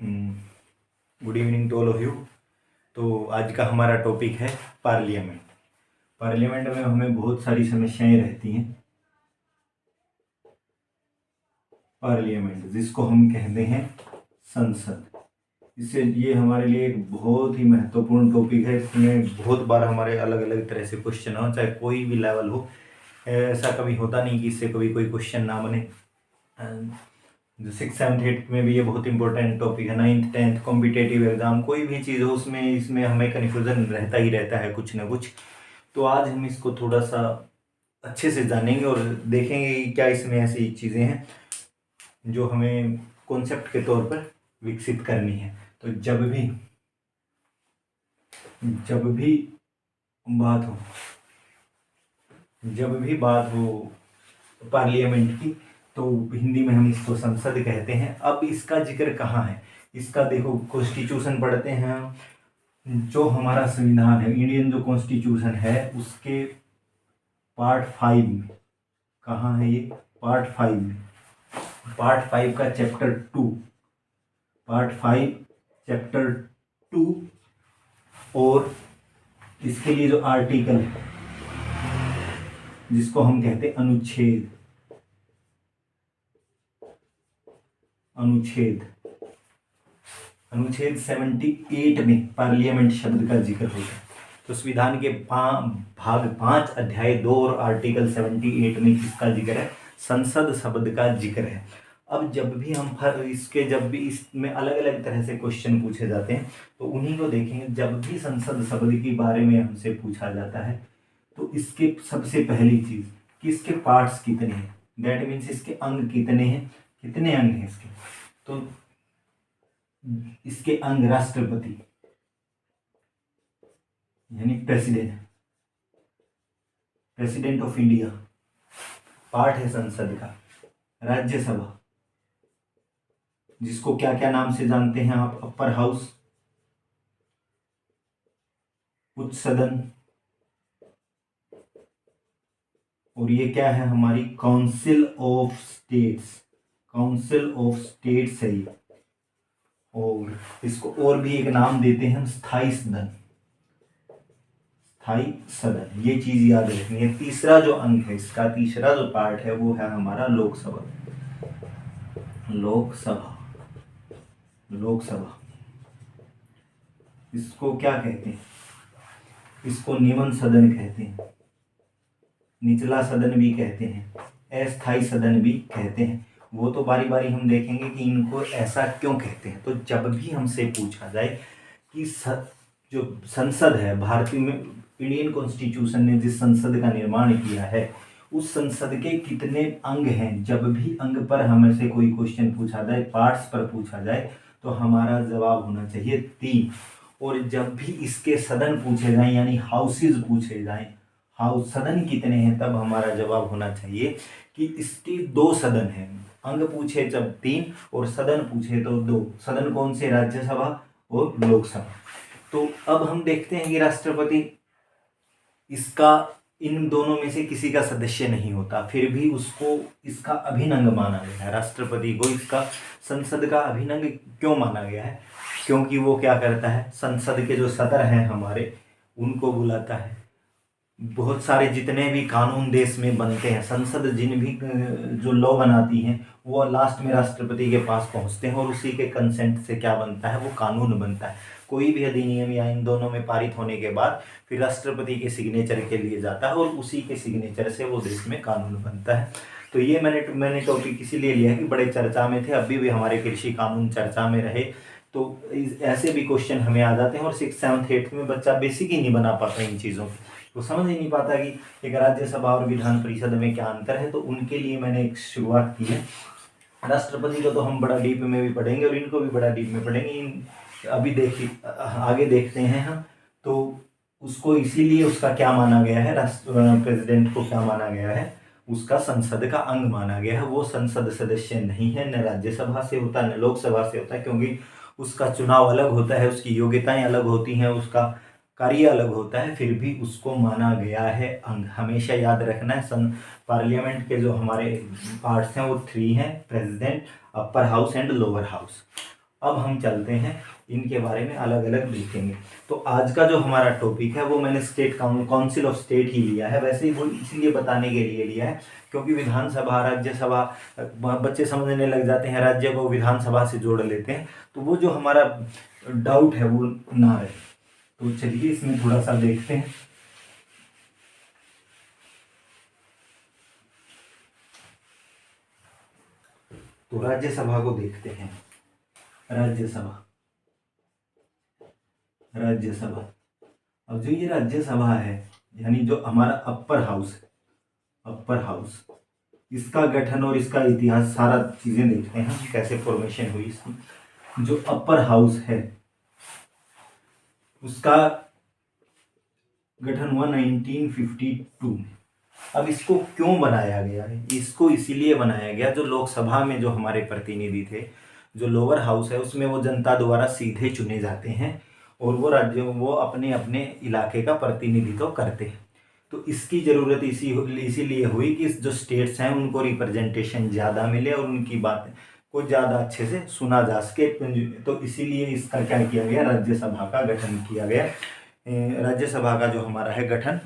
Good evening to all of you. तो आज का हमारा टॉपिक है पार्लियामेंट। पार्लियामेंट में हमें बहुत सारी समस्याएं रहती हैं। पार्लियामेंट जिसको हम कहते हैं संसद, इससे ये हमारे लिए एक बहुत ही महत्वपूर्ण टॉपिक है। इसमें बहुत बार हमारे अलग अलग तरह से क्वेश्चन हो, चाहे कोई भी लेवल हो। ऐसा कभी होता नहीं कि इससे कभी कोई क्वेश्चन ना बने। जो 6th 7th 8th में भी ये बहुत इंपॉर्टेंट टॉपिक है। 9th 10th कॉम्पिटेटिव एग्जाम कोई भी चीज़ हो उसमें इसमें हमें कन्फ्यूज़न रहता ही रहता है कुछ ना कुछ। तो आज हम इसको थोड़ा सा अच्छे से जानेंगे और देखेंगे कि क्या इसमें ऐसी चीज़ें हैं जो हमें कॉन्सेप्ट के तौर पर विकसित करनी है। तो जब भी बात हो पार्लियामेंट की, तो हिंदी में हम इसको संसद कहते हैं। अब इसका जिक्र कहाँ है, इसका देखो कॉन्स्टिट्यूशन पढ़ते हैं। जो हमारा संविधान है, इंडियन जो कॉन्स्टिट्यूशन है, उसके पार्ट 5 में कहाँ है ये, पार्ट 5 में, पार्ट 5 का चैप्टर 2, पार्ट 5 चैप्टर 2। और इसके लिए जो आर्टिकल है जिसको हम कहते हैं अनुच्छेद अनुच्छेद 78 में पार्लियामेंट शब्द का जिक्र होता है। तो संविधान के भाग 5 अध्याय 2 और आर्टिकल 78 में किसका जिक्र है, संसद शब्द का जिक्र है। अब जब भी इसमें अलग अलग तरह से क्वेश्चन पूछे जाते हैं तो उन्हीं को देखेंगे। जब भी संसद शब्द के बारे में हमसे पूछा जाता है तो इसके सबसे पहली चीज कि इसके पार्ट्स कितने हैं, दैट मीन्स इसके अंग कितने हैं, कितने अंग हैं इसके। तो इसके अंग राष्ट्रपति यानी प्रेसिडेंट ऑफ इंडिया पार्ट है संसद का। राज्यसभा जिसको क्या क्या नाम से जानते हैं आप, अपर हाउस, उच्च सदन, और ये क्या है हमारी काउंसिल ऑफ स्टेट्स है ये। और इसको और भी एक नाम देते हैं हम, स्थायी सदन। ये चीज याद रखनी है। तीसरा जो अंग है इसका, तीसरा जो पार्ट है वो है हमारा लोकसभा। इसको क्या कहते हैं, इसको निम्न सदन कहते हैं, निचला सदन भी कहते हैं, अस्थायी सदन भी कहते हैं। वो तो बारी बारी हम देखेंगे कि इनको ऐसा क्यों कहते हैं। तो जब भी हमसे पूछा जाए कि जो संसद है, भारतीय में इंडियन कॉन्स्टिट्यूशन ने जिस संसद का निर्माण किया है उस संसद के कितने अंग हैं, जब भी अंग पर हमसे कोई क्वेश्चन पूछा जाए, पार्ट्स पर पूछा जाए, तो हमारा जवाब होना चाहिए 3। और जब भी इसके सदन पूछे जाएं यानी हाउसेज पूछे जाएं, हाउस सदन कितने हैं, तब हमारा जवाब होना चाहिए कि इसके 2 सदन हैं। अंग पूछे जब 3 और सदन पूछे तो 2। सदन कौन से, राज्यसभा और लोकसभा। तो अब हम देखते हैं कि राष्ट्रपति, इसका इन दोनों में से किसी का सदस्य नहीं होता, फिर भी उसको इसका अभिन्न अंग माना गया है। राष्ट्रपति को इसका संसद का अभिन्न अंग क्यों माना गया है, क्योंकि वो क्या करता है, संसद के जो सदस्य हैं हमारे उनको बुलाता है। बहुत सारे जितने भी कानून देश में बनते हैं, संसद जिन भी जो लॉ बनाती हैं वो लास्ट में राष्ट्रपति के पास पहुंचते हैं और उसी के कंसेंट से क्या बनता है, वो कानून बनता है। कोई भी अधिनियम या इन दोनों में पारित होने के बाद फिर राष्ट्रपति के सिग्नेचर के लिए जाता है और उसी के सिग्नेचर से वो देश में कानून बनता है। तो ये मैंने टॉपिक इसीलिए लिया है कि बड़े चर्चा में थे, अभी भी हमारे कृषि कानून चर्चा में रहे। तो ऐसे भी क्वेश्चन हमें आ जाते हैं और 6th 7th 8th में बच्चा बेसिक ही नहीं बना पाता इन चीज़ों की, वो समझ ही नहीं पाता कि एक राज्यसभा और विधान परिषद में क्या अंतर है। तो उनके लिए मैंने एक शुरुआत की है। राष्ट्रपति को तो हम बड़ा डीप में भी पढ़ेंगे और इनको भी बड़ा डीप में पढ़ेंगे। अभी देखिए आगे देखते हैं हम। तो उसको इसीलिए उसका क्या माना गया है, प्रेसिडेंट को क्या माना गया है, उसका संसद का अंग माना गया है। वो संसद सदस्य नहीं है, न राज्यसभा से होता है न लोकसभा से होता है, क्योंकि उसका चुनाव अलग होता है, उसकी योग्यताएं अलग होती हैं, उसका कार्य अलग होता है, फिर भी उसको माना गया है अंग। हमेशा याद रखना है। पार्लियामेंट के जो हमारे पार्ट्स हैं वो 3 हैं, president, upper house and lower house. अब हम चलते हैं इनके बारे में अलग अलग देखेंगे। तो आज का जो हमारा टॉपिक है वो मैंने स्टेट काउंसिल ऑफ स्टेट ही लिया है। वैसे ही वो इसलिए बताने के लिए लिया है क्योंकि विधानसभा, राज्यसभा, बच्चे समझने लग जाते हैं, राज्य को विधानसभा से जोड़ लेते हैं, तो वो जो हमारा डाउट है वो ना रहे। तो चलिए इसमें थोड़ा सा देखते हैं। तो राज्यसभा को देखते हैं। राज्यसभा, अब जो ये राज्यसभा है यानी जो हमारा अपर हाउस है, अपर हाउस, इसका गठन और इसका इतिहास सारा चीजें देखते हैं हम, कैसे फॉर्मेशन हुई इसकी। जो अपर हाउस है उसका गठन हुआ 1952 में। अब इसको क्यों बनाया गया है? इसको इसीलिए बनाया गया, जो लोकसभा में जो हमारे प्रतिनिधि थे, जो लोअर हाउस है उसमें वो जनता द्वारा सीधे चुने जाते हैं और वो अपने अपने इलाके का प्रतिनिधित्व करते हैं। तो इसकी ज़रूरत इसीलिए हुई कि जो स्टेट्स हैं उनको रिप्रेजेंटेशन ज़्यादा मिले और उनकी बात को ज़्यादा अच्छे से सुना जा सके। तो इसीलिए इसका क्या किया गया, राज्यसभा का गठन किया गया। राज्यसभा का जो हमारा है गठन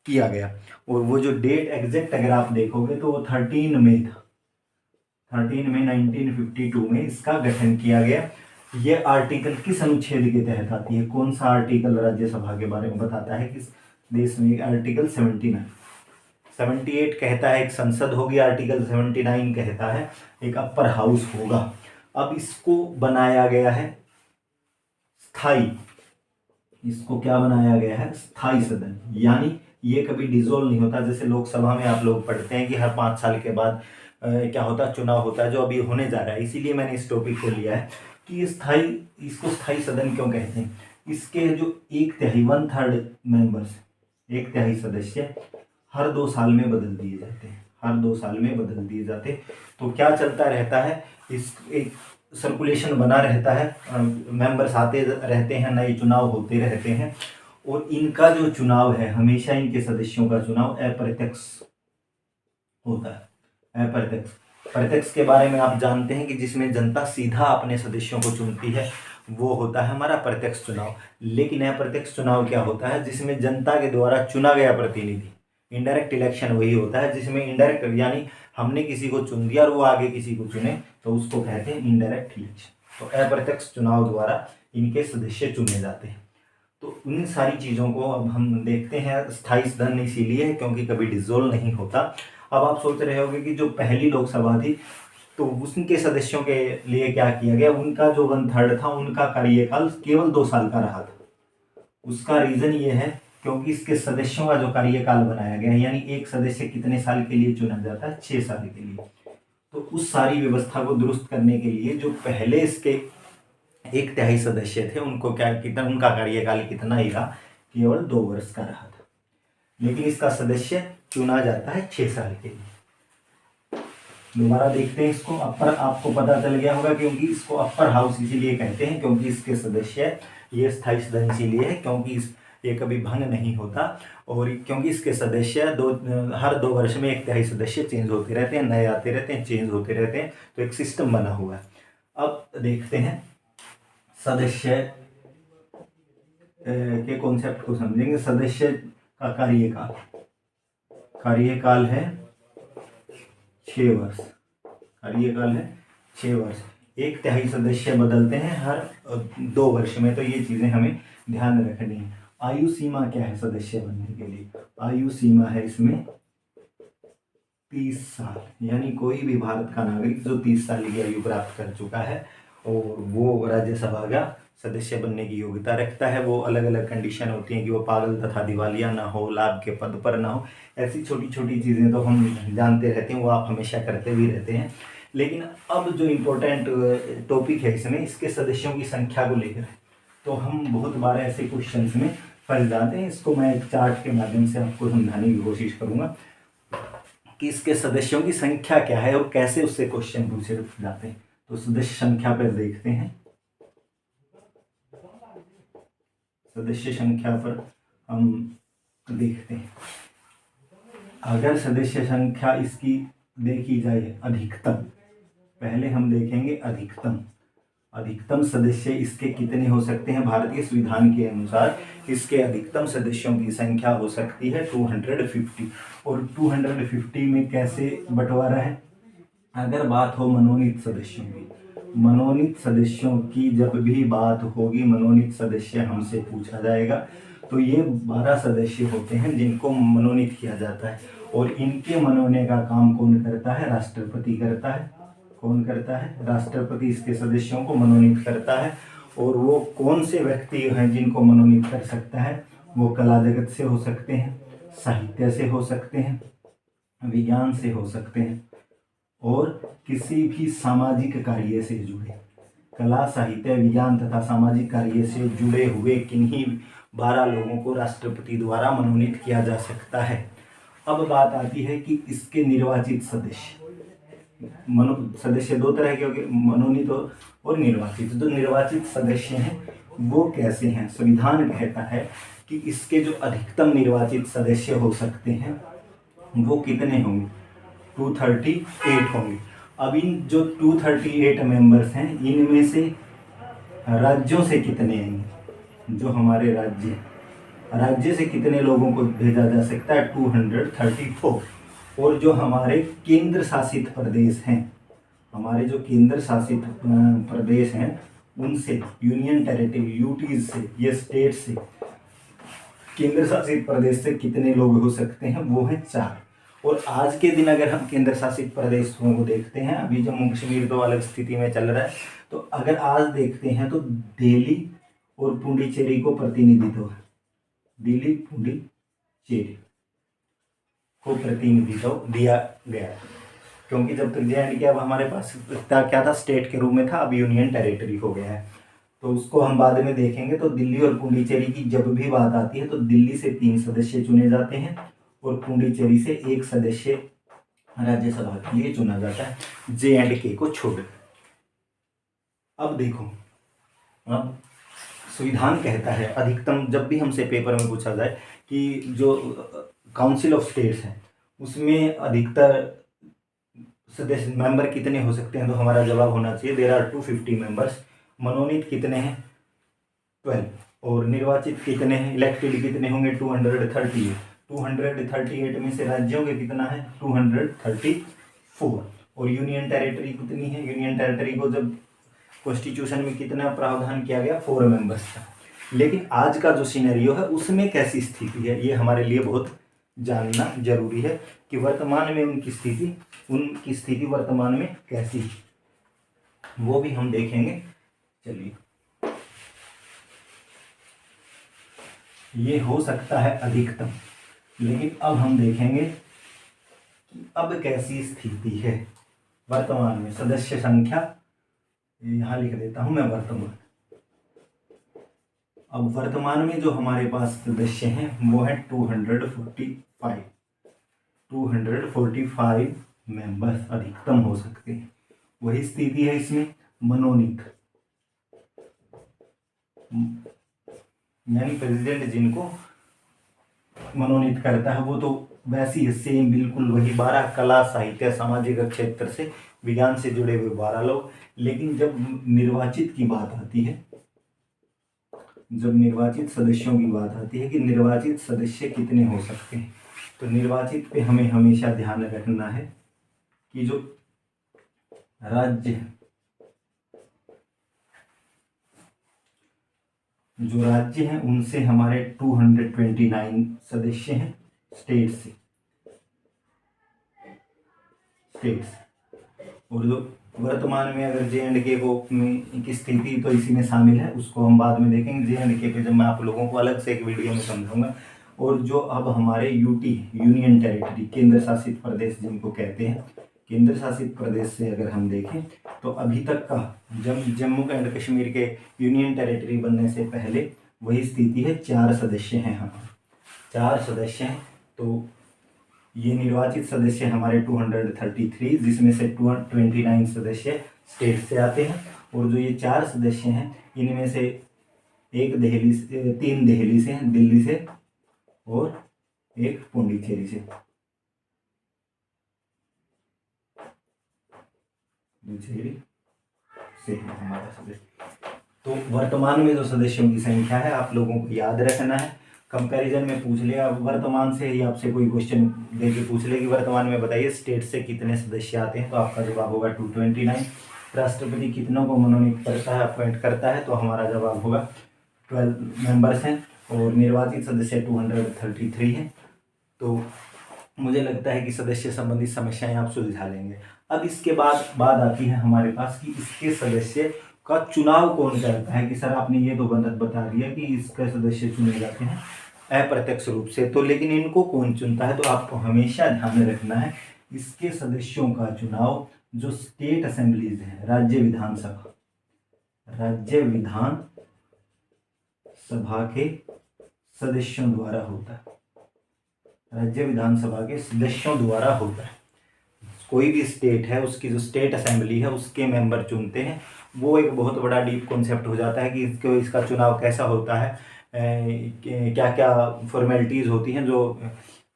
किया गया। और वो जो डेट एग्जैक्ट अगर आप देखोगे तो वो 13 मई था, 13 मई 1952 में इसका गठन किया गया। ये आर्टिकल किस अनुच्छेद के तहत आती है? कौन सा आर्टिकल राज्यसभा के बारे में बताता है किस देश में? आर्टिकल 79। 78 कहता है एक संसद होगी, आर्टिकल 79 कहता है एक अपर हाउस होगा। अब इसको बनाया गया है स्थायी, इसको क्या बनाया गया है? स्थायी सदन। यानी ये कभी डिसॉल्व नहीं होता। जैसे लोकसभा में आप लोग पढ़ते हैं कि हर 5 साल के बाद क्या होता है, चुनाव होता है, जो अभी होने जा रहा है। इसीलिए मैंने इस टॉपिक को लिया है कि इसको स्थायी सदन क्यों कहते हैं। इसके जो 1/3 1/3 मेंबर्स, 1/3 सदस्य हर 2 साल में बदल दिए जाते हैं, हर 2 साल में बदल दिए जाते हैं। तो क्या चलता रहता है, इस एक सर्कुलेशन बना रहता है, मेंबर्स आते रहते हैं, नए चुनाव होते रहते हैं। और इनका जो चुनाव है हमेशा इनके सदस्यों का चुनाव अप्रत्यक्ष होता है। अप्रत्यक्ष, प्रत्यक्ष के बारे में आप जानते हैं कि जिसमें जनता सीधा अपने सदस्यों को चुनती है, वो होता है हमारा प्रत्यक्ष चुनाव। लेकिन अप्रत्यक्ष चुनाव क्या होता है? जिसमें जनता के द्वारा चुना गया प्रतिनिधि, इनडायरेक्ट इलेक्शन वही होता है जिसमें इनडायरेक्ट यानी हमने किसी को चुन दिया और वो आगे किसी को चुने, तो उसको कहते हैं इनडायरेक्ट इलेक्शन। तो अप्रत्यक्ष चुनाव द्वारा इनके सदस्य चुने जाते हैं। तो इन सारी चीज़ों को अब हम देखते हैं। स्थायी सदन इसीलिए है क्योंकि कभी डिसॉल्व नहीं होता। अब आप सोच रहे होंगे कि जो पहली लोकसभा थी तो उसके सदस्यों के लिए क्या किया गया? उनका जो 1/3 था उनका कार्यकाल केवल 2 साल का रहा था। उसका रीज़न ये है क्योंकि इसके सदस्यों का जो कार्यकाल बनाया गया है, यानी एक सदस्य कितने साल के लिए चुना जाता है? 6 साल के लिए। तो उस सारी व्यवस्था को दुरुस्त करने के लिए जो पहले इसके 1/3 सदस्य थे उनको क्या कितना, उनका कार्यकाल कितना ही रहा? केवल 2 वर्ष का रहा था। लेकिन इसका सदस्य चुना जाता है 6 साल के लिए। दोबारा देखते हैं इसको। अपर, आपको पता चल गया होगा क्योंकि इसको अपर हाउस इसीलिए कहते हैं क्योंकि इसके सदस्य, ये स्थायी सदन इसीलिए है क्योंकि ये कभी भंग नहीं होता और क्योंकि इसके सदस्य हर 2 वर्ष में 1/3 सदस्य चेंज होते रहते हैं, नए आते रहते हैं, चेंज होते रहते हैं। तो एक सिस्टम बना हुआ है। अब देखते हैं सदस्य के कॉन्सेप्ट को समझेंगे। सदस्य का कार्यकाल है 6 वर्ष, कार्यकाल है 6 वर्ष। 1/3 सदस्य बदलते हैं हर 2 वर्ष में। तो ये चीज़ें हमें ध्यान रखनी है। आयु सीमा क्या है सदस्य बनने के लिए? आयु सीमा है इसमें 30 साल। यानी कोई भी भारत का नागरिक जो 30 साल की आयु प्राप्त कर चुका है और वो राज्यसभा का सदस्य बनने की योग्यता रखता है। वो अलग अलग कंडीशन होती हैं कि वो पागल तथा दिवालिया ना हो, लाभ के पद पर ना हो। ऐसी छोटी छोटी चीज़ें तो हम जानते रहते हैं, वो आप हमेशा करते भी रहते हैं। लेकिन अब जो इम्पोर्टेंट टॉपिक है इसमें, इसके सदस्यों की संख्या को लेकर है। तो हम बहुत बार ऐसे क्वेश्चंस में फंस जाते हैं। इसको मैं एक चार्ट के माध्यम से आपको समझाने की कोशिश करूँगा कि इसके सदस्यों की संख्या क्या है और कैसे उससे क्वेश्चन पूछे जाते हैं। तो सदस्य संख्या पर देखते हैं। सदस्य संख्या पर हम देखते हैं, अगर सदस्य संख्या इसकी देखी जाए अधिकतम, पहले हम देखेंगे अधिकतम। अधिकतम सदस्य इसके कितने हो सकते हैं? भारतीय संविधान के अनुसार इसके अधिकतम सदस्यों की संख्या हो सकती है 250। और 250 में कैसे बंटवारा है? अगर बात हो मनोनीत सदस्यों की, मनोनीत सदस्यों की जब भी बात होगी, मनोनीत सदस्य हमसे पूछा जाएगा, तो ये 12 सदस्य होते हैं जिनको मनोनीत किया जाता है। और इनके मनोने का काम कौन करता है? राष्ट्रपति करता है। कौन करता है? राष्ट्रपति इसके सदस्यों को मनोनीत करता है। और वो कौन से व्यक्ति हैं जिनको मनोनीत कर सकता है? वो कला जगत से हो सकते हैं, साहित्य से हो सकते हैं, विज्ञान से हो सकते हैं, और किसी भी सामाजिक कार्य से जुड़े, कला, साहित्य, विज्ञान तथा सामाजिक कार्य से जुड़े हुए किन्हीं 12 लोगों को राष्ट्रपति द्वारा मनोनीत किया जा सकता है। अब बात आती है कि इसके निर्वाचित सदस्य, सदस्य दो तरह के हो गए, मनोनीत और निर्वाचित। जो निर्वाचित सदस्य हैं वो कैसे हैं? संविधान कहता है कि इसके जो अधिकतम निर्वाचित सदस्य हो सकते हैं वो कितने होंगे? 238 होंगे। अब इन जो 238 मेंबर्स हैं, इनमें से राज्यों से कितने आएंगे? जो हमारे राज्य से कितने लोगों को भेजा जा सकता है? 234। और जो हमारे केंद्र शासित प्रदेश हैं, हमारे जो केंद्र शासित प्रदेश हैं, उनसे, यूनियन टेरिटरी, यूटीज से, ये स्टेट से, केंद्र शासित प्रदेश से कितने लोग हो सकते हैं? वो है 4। और आज के दिन अगर हम केंद्र शासित प्रदेशों को देखते हैं, अभी जम्मू कश्मीर तो अलग स्थिति में चल रहा है, तो अगर आज देखते हैं तो दिल्ली और पुडुचेरी को प्रतिनिधित्व है, दिल्ली पुडुचेरी को प्रतिनिधित्व दिया गया, क्योंकि जब तक जे.एंड.के अब हमारे पास क्या था? स्टेट के रूप में था, अब यूनियन टेरिटरी हो गया है, तो उसको हम बाद में देखेंगे। तो दिल्ली और पुडुचेरी की जब भी बात आती है तो दिल्ली से 3 सदस्य चुने जाते हैं और पुडुचेरी से 1 सदस्य राज्यसभा के लिए चुना जाता है, जे.एंड.के को छोड़। अब देखो, अब संविधान कहता है अधिकतम, जब भी हमसे पेपर में पूछा जाए कि जो काउंसिल ऑफ स्टेट्स है उसमें अधिकतर सदस्य मेंबर कितने हो सकते हैं, तो हमारा जवाब होना चाहिए देयर आर 250 मेंबर्स। मनोनीत कितने हैं? 12। और निर्वाचित कितने हैं? इलेक्टेड कितने होंगे? 238। 238 में से राज्यों के कितना है? 234। और यूनियन टेरिटरी कितनी है? यूनियन टेरिटरी को जब कॉन्स्टिट्यूशन में कितना प्रावधान किया गया? 4 मेंबर्स का। लेकिन आज का जो सिनेरियो है उसमें कैसी स्थिति है, ये हमारे लिए बहुत जानना जरूरी है कि वर्तमान में उनकी स्थिति वर्तमान में कैसी है, वो भी हम देखेंगे। चलिए, ये हो सकता है अधिकतम, लेकिन अब हम देखेंगे कि अब कैसी स्थिति है वर्तमान में। सदस्य संख्या यहां लिख देता हूं मैं, वर्तमान। अब वर्तमान में जो हमारे पास सदस्य हैं वो है 245 मेंबर्स अधिकतम हो सकते हैं। वही स्थिति है इसमें मनोनीत, यानी प्रेसिडेंट जिनको मनोनीत करता है वो तो वैसी है, सेम बिल्कुल वही 12, कला, साहित्य, सामाजिक क्षेत्र से, विज्ञान से जुड़े हुए 12 लोग। लेकिन जब निर्वाचित की बात आती है, जब निर्वाचित सदस्यों की बात आती है कि निर्वाचित सदस्य कितने हो सकते हैं, तो निर्वाचित पे हमें हमेशा ध्यान रखना है कि जो राज्य हैं उनसे हमारे 229 सदस्य हैं स्टेट्स। और जो वर्तमान में अगर जे.एंड.के को की स्थिति तो इसी में शामिल है, उसको हम बाद में देखेंगे। जे.एंड.के पे जब मैं आप लोगों को अलग से एक वीडियो में समझाऊंगा। और जो अब हमारे यूटी, यूनियन टेरिटरी, केंद्र शासित प्रदेश जिनको कहते हैं, केंद्र शासित प्रदेश से अगर हम देखें तो अभी तक का जब जम्मू एंड कश्मीर के यूनियन टेरिटरी बनने से पहले वही स्थिति है, 4 सदस्य हैं हमारे, 4 सदस्य हैं। तो ये निर्वाचित सदस्य हमारे 233, जिसमें से 229 सदस्य स्टेट से आते हैं। और जो ये 4 सदस्य हैं इनमें से 3 दिल्ली से हैं, दिल्ली से, और 1 पुडुचेरी से। हमारा सदस्य तो वर्तमान में जो सदस्यों की संख्या है आप लोगों को याद रखना है। कंपैरिजन में पूछ ले, अब वर्तमान से ही आपसे कोई क्वेश्चन देके पूछ ले कि वर्तमान में बताइए स्टेट से कितने सदस्य आते हैं, तो आपका जवाब होगा 229। राष्ट्रपति कितनों को मनोनीत करता है, अपॉइंट करता है, तो हमारा जवाब होगा 12 मेंबर्स हैं। और निर्वाचित सदस्य 233 हैं। तो मुझे लगता है कि सदस्य संबंधित समस्याएं आप सुलझा लेंगे। अब इसके बाद आती है हमारे पास कि इसके सदस्य का चुनाव कौन करता है, कि सर आपने ये तो बता दिया कि इसके सदस्य चुने जाते हैं अप्रत्यक्ष रूप से, तो लेकिन इनको कौन चुनता है, तो आपको हमेशा ध्यान में रखना है इसके सदस्यों का चुनाव जो स्टेट असेंबलीज है, राज्य विधान सभा के सदस्यों द्वारा होता है। राज्य विधानसभा के सदस्यों द्वारा होता है। कोई भी स्टेट है उसकी जो स्टेट असेंबली है उसके मेंबर चुनते हैं। वो एक बहुत बड़ा डीप कॉन्सेप्ट हो जाता है कि इसका चुनाव कैसा होता है, क्या क्या फॉर्मेलिटीज़ होती हैं। जो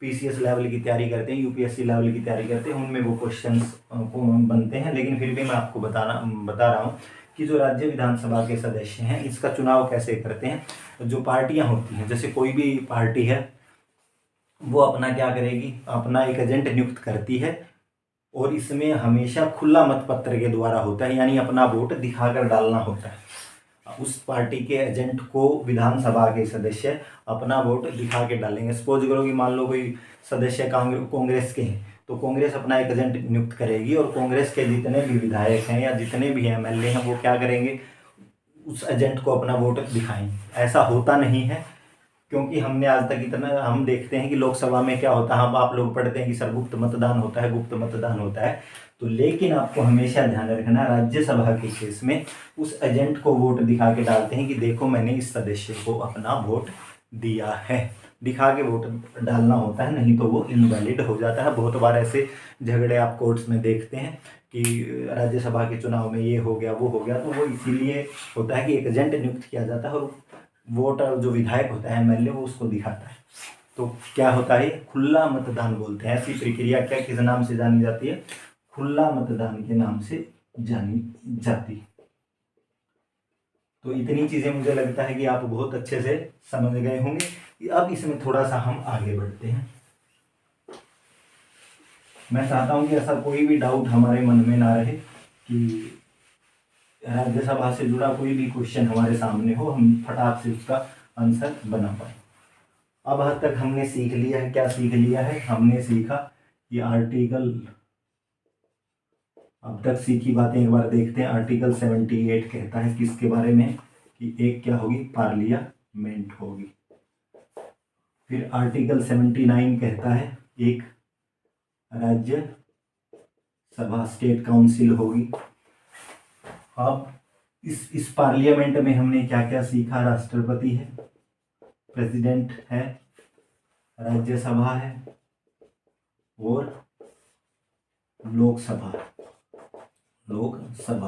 पीसीएस लेवल की तैयारी करते हैं, यूपीएससी लेवल की तैयारी करते हैं, उनमें वो क्वेश्चंस बनते हैं। लेकिन फिर भी मैं आपको बता रहा हूँ कि जो राज्य विधानसभा के सदस्य हैं इसका चुनाव कैसे करते हैं। जो पार्टियाँ होती हैं, जैसे कोई भी पार्टी है वो अपना क्या करेगी, अपना एक एजेंट नियुक्त करती है और इसमें हमेशा खुला मतपत्र के द्वारा होता है, यानी अपना वोट दिखाकर डालना होता है। उस पार्टी के एजेंट को विधानसभा के सदस्य अपना वोट दिखा के डालेंगे। सपोज करो कि मान लो कोई सदस्य कांग्रेस के हैं, तो कांग्रेस अपना एक एजेंट नियुक्त करेगी और कांग्रेस के जितने भी विधायक हैं या जितने भी एमएलए हैं वो क्या करेंगे, उस एजेंट को अपना वोट दिखाएंगे। ऐसा होता नहीं है, क्योंकि हमने आज तक इतना हम देखते हैं कि लोकसभा में क्या होता है, हम आप लोग पढ़ते हैं कि सर गुप्त मतदान होता है, तो लेकिन आपको हमेशा ध्यान रखना राज्यसभा के केस में उस एजेंट को वोट दिखा के डालते हैं कि देखो मैंने इस सदस्य को अपना वोट दिया है, दिखा के वोट डालना होता है, नहीं तो वो इनवैलिड हो जाता है। बहुत बार ऐसे झगड़े आप कोर्ट्स में देखते हैं कि राज्यसभा के चुनाव में ये हो गया वो हो गया, तो वो इसीलिए होता है कि एक एजेंट नियुक्त किया जाता है और वोटर जो विधायक होता है एमएलए वो उसको दिखाता है। तो क्या होता है, खुला मतदान बोलते हैं। ऐसी प्रक्रिया क्या किस नाम से जानी जाती है, खुला मतदान के नाम से जानी जाती है। तो इतनी चीजें मुझे लगता है कि आप बहुत अच्छे से समझ गए होंगे। अब इसमें थोड़ा सा हम आगे बढ़ते हैं। मैं चाहता हूं कि ऐसा कोई भी डाउट हमारे मन में ना रहे कि राज्यसभा से जुड़ा कोई भी क्वेश्चन हमारे सामने हो, हम फटाक से उसका आंसर बना पाए। अब हद तक हमने सीख लिया है, क्या सीख लिया है, हमने सीखा ये आर्टिकल, अब तक सीखी बातें एक बार देखते हैं। आर्टिकल 78 कहता है किसके बारे में, कि एक क्या होगी, पार्लियामेंट होगी। फिर आर्टिकल 79 कहता है एक राज्य सभा, स्टेट काउंसिल होगी। अब इस पार्लियामेंट में हमने क्या क्या सीखा, राष्ट्रपति है, प्रेसिडेंट है, राज्यसभा है और लोकसभा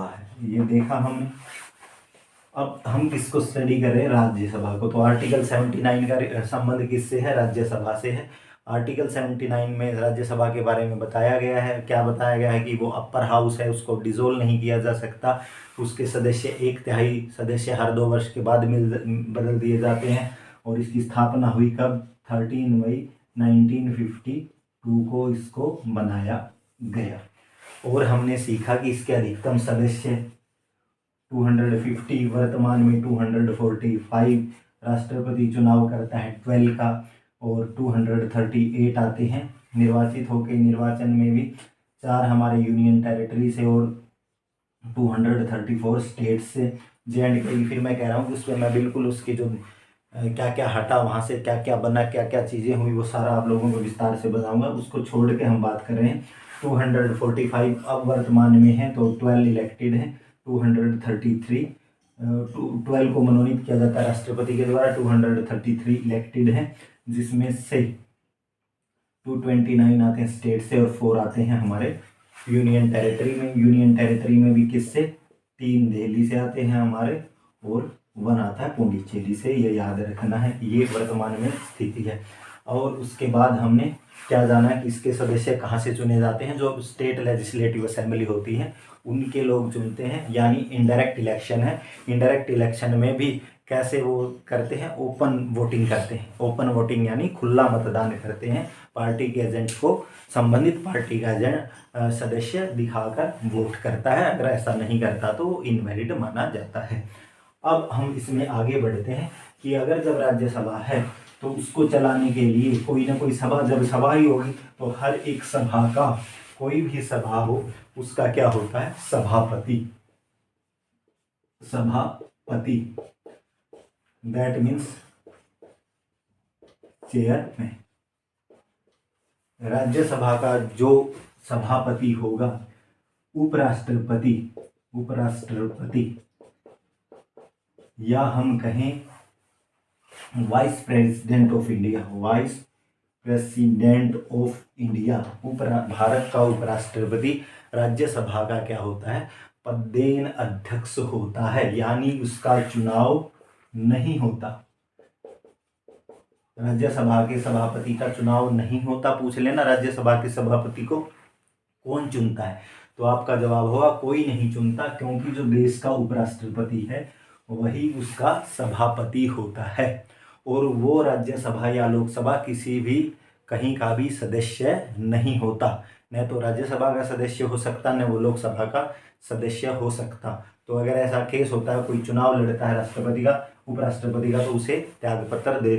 है, ये देखा हमने। अब हम किसको स्टडी कर रहे हैं, राज्यसभा को। तो आर्टिकल 79 का संबंध किससे है, राज्यसभा से है। आर्टिकल 79 में राज्यसभा के बारे में बताया गया है, क्या बताया गया है कि वो अपर हाउस है, उसको डिसोल्व नहीं किया जा सकता, उसके सदस्य 1/3 सदस्य हर 2 वर्ष के बाद बदल दिए जाते हैं। और इसकी स्थापना हुई कब, 13 मई 1952 को इसको बनाया गया। और हमने सीखा कि इसके अधिकतम सदस्य 250, वर्तमान में 245, राष्ट्रपति चुनाव करता है 12 का, और 238 आते हैं निर्वाचित होके। निर्वाचन में भी 4 हमारे यूनियन टेरिटरी से और 234 स्टेट से, J&K। फिर मैं कह रहा हूँ कि उस पर मैं बिल्कुल उसकी जो क्या क्या हटा, वहाँ से क्या क्या बना, क्या क्या चीज़ें हुई, वो सारा आप लोगों को विस्तार से बताऊंगा। उसको छोड़ के हम बात कर रहे हैं 245 अब वर्तमान में है, तो 12 इलेक्टेड हैं, 233 12 को मनोनीत किया जाता है राष्ट्रपति के द्वारा, 233 इलेक्टेड हैं, जिसमें से 229 आते हैं स्टेट से और 4 आते हैं हमारे यूनियन टेरिटरी में। यूनियन टेरिटरी में भी किससे, 3 दिल्ली से आते हैं हमारे और 1 आता है पुडुचेरी से, ये याद रखना है। ये वर्तमान में स्थिति है। और उसके बाद हमने क्या जाना कि इसके सदस्य कहाँ से चुने जाते हैं? जो स्टेट लेजिस्लेटिव असेंबली होती है उनके लोग चुनते हैं, यानी इनडायरेक्ट इलेक्शन है। इनडायरेक्ट इलेक्शन में भी कैसे वो करते हैं? ओपन वोटिंग करते हैं। ओपन वोटिंग यानी खुला मतदान करते हैं। पार्टी के एजेंट को संबंधित पार्टी का एजेंट सदस्य दिखाकर वोट करता है। अगर ऐसा नहीं करता तो वो इनवैलिड माना जाता है। अब हम इसमें आगे बढ़ते हैं कि अगर जब राज्यसभा है तो उसको चलाने के लिए कोई ना कोई सभा, जब सभा ही होगी तो हर एक सभा का, कोई भी सभा हो उसका क्या होता है? सभापति। सभापति दैट मीन्स चेयरमैन। राज्यसभा का जो सभापति होगा, उपराष्ट्रपति, उपराष्ट्रपति या हम कहें vice president of India, vice president of India, Bharat का उपराष्ट्रपति राज्यसभा का क्या होता है? पदेन अध्यक्ष होता है, यानी उसका चुनाव नहीं होता। राज्यसभा के सभापति का चुनाव नहीं होता। पूछ लेना राज्यसभा के सभापति को कौन चुनता है, तो आपका जवाब होगा कोई नहीं चुनता, क्योंकि जो देश का उपराष्ट्रपति है वही उसका सभापति होता है। और वो राज्यसभा या लोकसभा किसी भी कहीं का भी सदस्य नहीं होता। न तो राज्यसभा का सदस्य हो सकता, न वो लोकसभा का सदस्य हो सकता। तो अगर ऐसा केस होता है, कोई चुनाव लड़ता है राष्ट्रपति का, उपराष्ट्रपति का, तो उसे त्यागपत्र दे